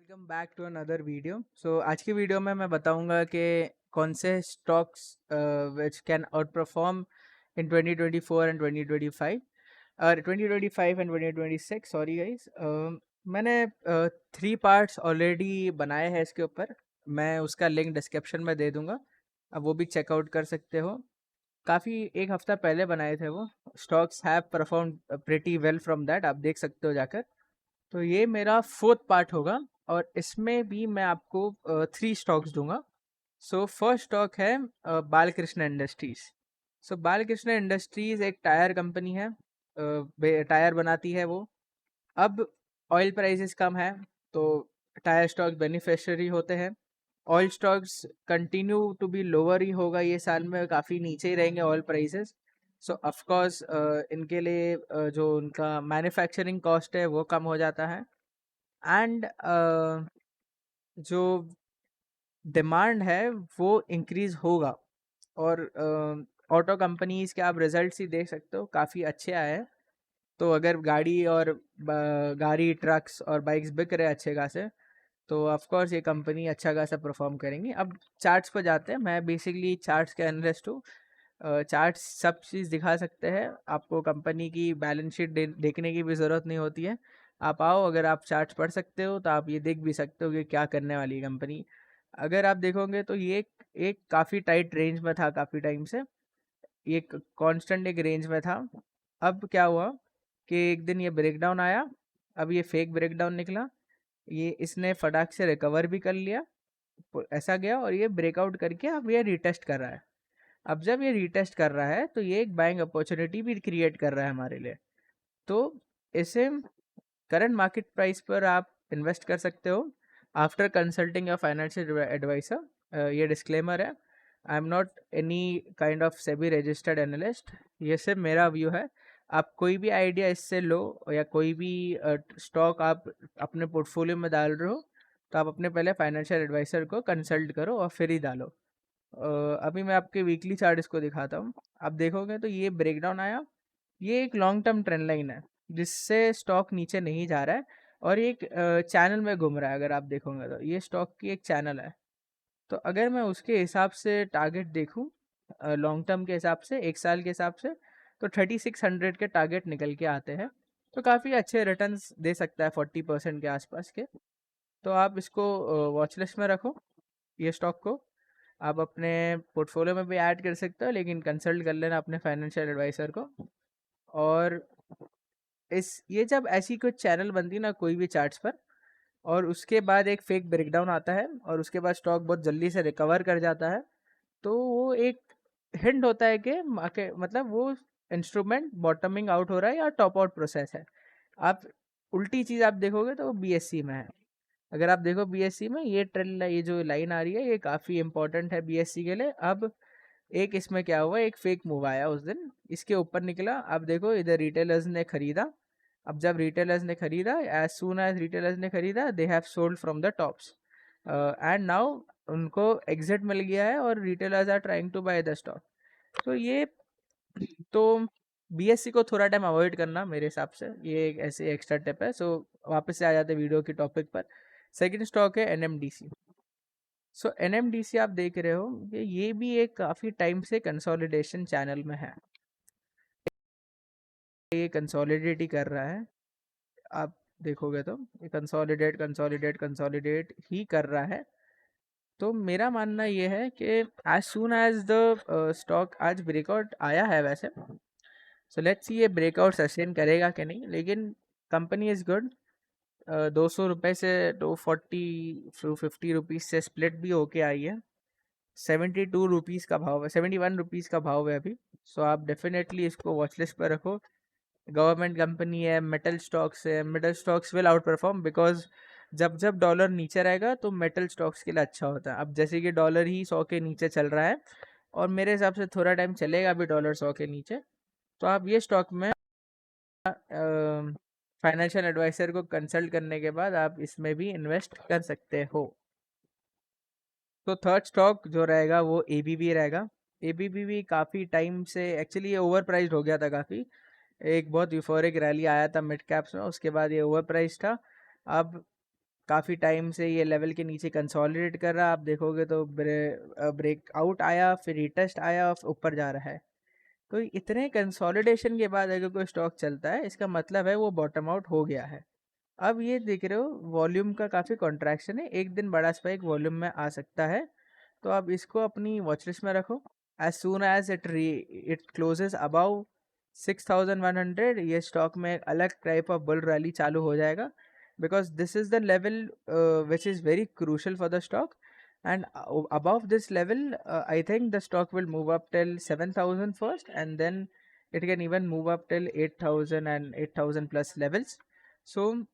Welcome back to another video. आज की video में मैं बताऊंगा कि कौन से stocks which can outperform in 2024 and 2025 और 2025 एंड 2026। सॉरी गाइस, मैंने 3 पार्ट्स ऑलरेडी बनाए हैं इसके ऊपर। मैं उसका लिंक डिस्क्रिप्शन में दे दूंगा, अब वो भी चेकआउट कर सकते हो। काफ़ी एक हफ्ता पहले बनाए थे वो। Stocks have perform pretty well from that, आप देख सकते हो जाकर। तो ये मेरा 4th पार्ट होगा और इसमें भी मैं आपको 3 स्टॉक्स दूंगा। फर्स्ट स्टॉक है बालकृष्ण इंडस्ट्रीज। बालकृष्ण इंडस्ट्रीज एक टायर कंपनी है, टायर बनाती है वो। अब ऑयल प्राइसेस कम है तो टायर स्टॉक बेनिफिशियरी होते हैं। Oil stocks continue to be lower ही होगा, ये साल में काफ़ी नीचे ही रहेंगे ऑयल प्राइसेस। ऑफ कोर्स इनके लिए जो उनका मैन्युफैक्चरिंग कॉस्ट है वो कम हो जाता है। एंड जो डिमांड है वो इंक्रीज होगा। और ऑटो कंपनीज के आप रिजल्ट्स ही देख सकते हो, काफ़ी अच्छे आए हैं। तो अगर गाड़ी ट्रक्स और बाइक्स बिक रहे अच्छे खासे, तो ऑफ कोर्स ये कंपनी अच्छा खासा परफॉर्म करेंगी। अब चार्ट्स पर जाते हैं। मैं बेसिकली चार्ट्स के एनालिस्ट हूँ। चार्ट्स सब चीज़ दिखा सकते हैं आपको, कंपनी की बैलेंस शीट देखने की भी ज़रूरत नहीं होती है। आप आओ, अगर आप चार्ट्स पढ़ सकते हो तो आप ये देख भी सकते हो कि क्या करने वाली है कंपनी। अगर आप देखोगे तो ये एक काफ़ी टाइट रेंज में था काफ़ी टाइम से, ये कांस्टेंट एक रेंज में था। अब क्या हुआ कि एक दिन ये ब्रेकडाउन आया। अब ये फेक ब्रेकडाउन निकला, ये इसने फटाक से रिकवर भी कर लिया, ऐसा गया और ये ब्रेकआउट करके अब ये रिटेस्ट कर रहा है। अब जब ये रिटेस्ट कर रहा है तो ये एक बाइंग अपॉर्चुनिटी भी क्रिएट कर रहा है हमारे लिए। तो इसे करंट मार्केट प्राइस पर आप इन्वेस्ट कर सकते हो after consulting your financial adviser. ये डिस्क्लेमर है, I am not any kind of SEBI registered analyst. ये सिर्फ मेरा व्यू है। आप कोई भी आइडिया इससे लो या कोई भी स्टॉक आप अपने पोर्टफोलियो में डाल रहे हो तो आप अपने पहले फाइनेंशियल एडवाइसर को कंसल्ट करो और फिर ही डालो। अभी मैं आपके वीकली चार्ट इसको दिखाता हूँ। आप देखोगे तो ये ब्रेकडाउन आया, ये एक लॉन्ग टर्म ट्रेंड लाइन है जिससे स्टॉक नीचे नहीं जा रहा है और ये एक चैनल में घूम रहा है। अगर आप देखोगे तो ये स्टॉक की एक चैनल है। तो अगर मैं उसके हिसाब से टारगेट देखूं, लॉन्ग टर्म के हिसाब से, एक साल के हिसाब से, तो 3600 के टारगेट निकल के आते हैं। तो काफ़ी अच्छे रिटर्न्स दे सकता है, 40% के आसपास के। तो आप इसको वॉच लिस्ट में रखो, ये स्टॉक को आप अपने पोर्टफोलियो में भी ऐड कर सकते हो, लेकिन कंसल्ट कर लेना अपने फाइनेंशियल एडवाइसर को। और ये जब ऐसी कोई चैनल बनती ना कोई भी चार्ट्स पर, और उसके बाद एक फेक ब्रेकडाउन आता है और उसके बाद स्टॉक बहुत जल्दी से रिकवर कर जाता है, तो वो एक हिंट होता है कि मार्केट, मतलब वो इंस्ट्रूमेंट बॉटमिंग आउट हो रहा है या टॉप आउट प्रोसेस है। आप उल्टी चीज़ आप देखोगे तो वो बीएससी में है। अगर आप देखो बीएससी में ये ट्रेंड, ये जो लाइन आ रही है ये काफ़ी इंपॉर्टेंट है बीएससी के लिए। अब एक इसमें क्या हुआ, एक फेक मूव आया उस दिन, इसके ऊपर निकला। अब देखो इधर रिटेलर्स ने खरीदा। अब जब रिटेलर्स ने खरीदा, एज सून एज रिटेलर्स ने खरीदा, they have sold from the tops and now उनको एग्जिट मिल गया है और retailers are trying to buy the stock. तो ये, तो बीएससी को थोड़ा टाइम अवॉइड करना मेरे हिसाब से, ये एक ऐसे एक्स्ट्रा टिप है। वापस से आ जाते वीडियो के टॉपिक पर। सेकंड स्टॉक है एनएमडीसी। एनएमडीसी आप देख रहे हो कि ये भी एक काफ़ी टाइम से कंसोलिडेशन चैनल में है, ये कंसोलिडेट ही कर रहा है। आप देखोगे तो ये कंसोलिडेट कंसोलिडेट कंसोलिडेट ही कर रहा है। तो मेरा मानना ये है कि as soon as the stock आज ब्रेकआउट आया है वैसे, सो लेट्स सी ये ब्रेकआउट सस्टेन करेगा कि नहीं, लेकिन कंपनी इज़ गुड। 200 रुपये से 250 रुपीज़ से स्प्लिट भी होके आई है। 72 रुपीज़ का भाव है, 71 रुपीज़ का भाव है अभी। आप डेफिनेटली इसको वॉच लिस्ट पर रखो। गवर्नमेंट कंपनी है, मेटल स्टॉक्स है, metal stocks will out perform because जब जब डॉलर नीचे रहेगा तो मेटल स्टॉक्स के लिए अच्छा होता है। अब जैसे कि डॉलर ही 100 के नीचे चल रहा है और मेरे हिसाब से थोड़ा टाइम चलेगा अभी डॉलर 100 के नीचे, तो आप ये स्टॉक में फाइनेंशियल एडवाइसर को कंसल्ट करने के बाद आप इसमें भी इन्वेस्ट कर सकते हो। तो थर्ड स्टॉक जो रहेगा वो एबीबी रहेगा। एबीबी भी काफ़ी टाइम से एक्चुअली ये ओवर प्राइस्ड हो गया था काफ़ी। एक बहुत यूफोरिक रैली आया था मिड कैप्स में, उसके बाद ये ओवर प्राइस था। अब काफ़ी टाइम से ये लेवल के नीचे कंसोलिडेट कर रहा, आप देखोगे तो ब्रेकआउट आया, फिर रीटेस्ट आया और ऊपर जा रहा है। तो इतने कंसोलिडेशन के बाद अगर कोई स्टॉक चलता है, इसका मतलब है वो बॉटम आउट हो गया है। अब ये देख रहे हो वॉल्यूम का काफ़ी कॉन्ट्रैक्शन है, एक दिन बड़ा स्पाइक वॉल्यूम में आ सकता है, तो आप इसको अपनी वॉच लिस्ट में रखो। As soon as it closes above 6100, ये स्टॉक में एक अलग टाइप ऑफ बुल रैली चालू हो जाएगा, because this is the level which is very crucial for the stock, and above this level I think the stock will move up till 7000 first, and then it can even move up till 8000 and 8000 plus levels. So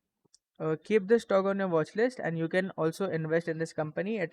keep the stock on your watch list, and you can also invest in this company. It